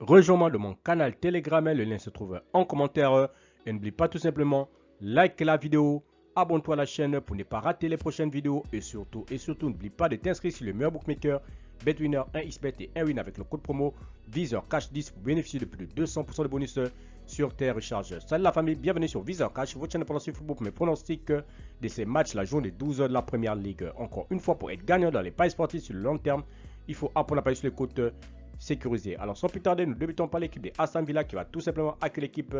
Rejoins-moi dans mon canal Telegram, le lien se trouve en commentaire. Et n'oublie pas tout simplement, like la vidéo, abonne-toi à la chaîne pour ne pas rater les prochaines vidéos. Et surtout, n'oublie pas de t'inscrire sur le meilleur bookmaker, BetWinner, 1xBet et 1win avec le code promo Visor Cash 10 pour bénéficier de plus de 200% de bonus sur tes recharges. Salut la famille, bienvenue sur Visor Cash, votre chaîne pour lancer football pour mes pronostics de ces matchs, la journée 12 de la première ligue. Encore une fois, pour être gagnant dans les paris sportifs sur le long terme, il faut apprendre à parier sur les côtes sécurisé. Alors sans plus tarder, nous débutons par l'équipe de Aston Villa qui va tout simplement accueillir l'équipe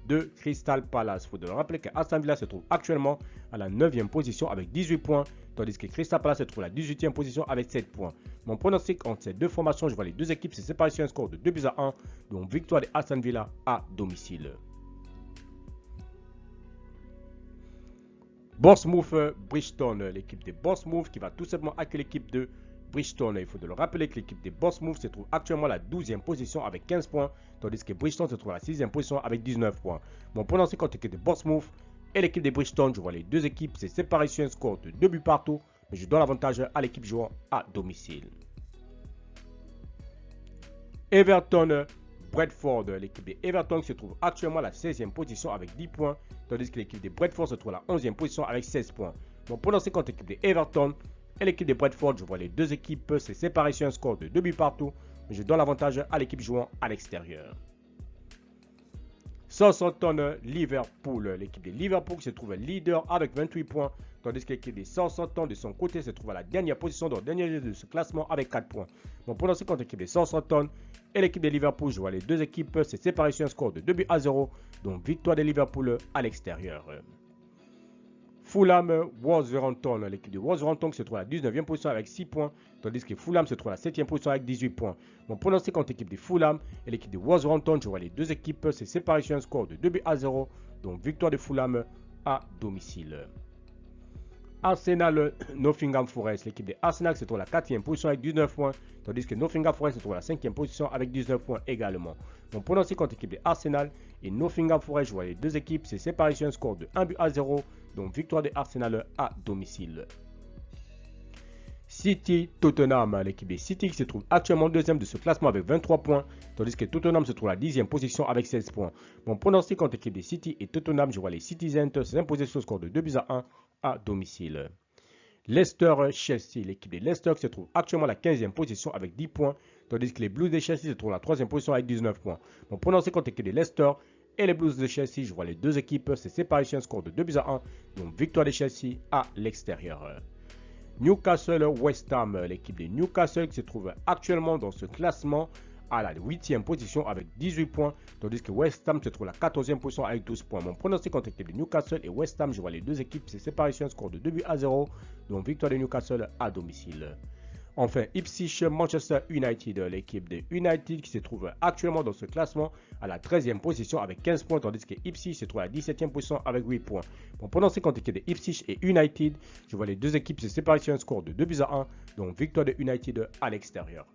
de Crystal Palace. Il faut donc rappeler que Aston Villa se trouve actuellement à la 9e position avec 18 points, tandis que Crystal Palace se trouve à la 18e position avec 7 points. Mon pronostic entre ces deux formations, je vois les deux équipes se séparer sur un score de 2-1, donc victoire de Aston Villa à domicile. Bournemouth Bridgestone, l'équipe de Bournemouth qui va tout simplement accueillir l'équipe de Bridgestone. Il faut de le rappeler que l'équipe de Bournemouth se trouve actuellement à la 12e position avec 15 points, tandis que Bridgestone se trouve à la 6e position avec 19 points. Mon pronostic contre l'équipe de Bournemouth et l'équipe de Bridgestone, je vois les deux équipes se séparer sur un score de 2 buts partout, mais je donne l'avantage à l'équipe jouant à domicile. Everton Bradford, l'équipe de Everton se trouve actuellement à la 16e position avec 10 points, tandis que l'équipe de Bradford se trouve à la 11e position avec 16 points. Mon pronostic contre l'équipe de Everton et l'équipe de Bradford, je vois les deux équipes se séparer sur un score de 2 buts partout, mais je donne l'avantage à l'équipe jouant à l'extérieur. Southampton Liverpool, l'équipe de Liverpool se trouve leader avec 28 points, tandis que l'équipe de Southampton de son côté se trouve à la dernière position dans le dernier lieu de ce classement avec 4 points. Mon pronostic contre l'équipe de Southampton et l'équipe de Liverpool, je vois les deux équipes se séparer sur un score de 2-0, donc victoire de Liverpool à l'extérieur. Fulham Wolverhampton, l'équipe de Wolverhampton se trouve à la 19e position avec 6 points, tandis que Fulham se trouve à la 7e position avec 18 points. Mon pronostic contre l'équipe de Fulham et l'équipe de Wolverhampton, je vois les deux équipes se séparer sur un score de 2-0, donc victoire de Fulham à domicile. Arsenal Nottingham Forest, l'équipe de Arsenal se trouve à la 4e position avec 19 points, tandis que Nottingham Forest se trouve à la 5e position avec 19 points également. Mon pronostic contre l'équipe de Arsenal et Nottingham Forest, je vois les deux équipes se séparer sur un score de 1-0, donc victoire de Arsenal à domicile. City Tottenham, l'équipe de City qui se trouve actuellement deuxième de ce classement avec 23 points, tandis que Tottenham se trouve à la 10e position avec 16 points. Mon pronostic contre l'équipe de City et Tottenham, je vois les Citizens s'imposer sur le score de 2-1 à domicile. Leicester-Chelsea, l'équipe de Leicester se trouve actuellement à la 15e position avec 10 points, tandis que les Blues de Chelsea se trouvent à la 3e position avec 19 points. Mon pronostic contre l'équipe de Leicester et les Blues de Chelsea, je vois les deux équipes se séparer sur un score de 2-1, donc victoire de Chelsea à l'extérieur. Newcastle-West Ham, l'équipe de Newcastle qui se trouve actuellement dans ce classement à la 8e position avec 18 points, tandis que West Ham se trouve à la 14e position avec 12 points. Mon pronostic contre l'équipe de Newcastle et West Ham, je vois les deux équipes se séparer sur un score de 2-0, donc victoire de Newcastle à domicile. Enfin, Ipswich-Manchester United, l'équipe de United qui se trouve actuellement dans ce classement à la 13e position avec 15 points, tandis que Ipswich se trouve à la 17e position avec 8 points. Mon pronostic contre l'équipe de Ipswich et United, je vois les deux équipes se séparer sur un score de 2-1, donc victoire de United à l'extérieur.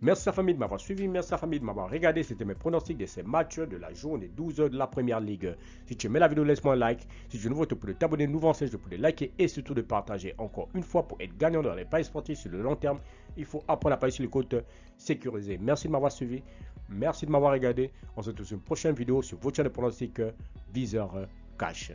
Merci à la famille de m'avoir suivi, merci à la famille de m'avoir regardé. C'était mes pronostics de ces matchs de la journée 12 de la première ligue. Si tu aimais la vidéo, laisse-moi un like. Si tu es nouveau, tu peux t'abonner, nouveau enseigne, je peux le liker et surtout de partager. Encore une fois, pour être gagnant dans les paris sportifs sur le long terme, il faut apprendre à parier sur les côtes sécurisées. Merci de m'avoir suivi, merci de m'avoir regardé. On se retrouve sur une prochaine vidéo sur votre chaîne de pronostics Visor Cash.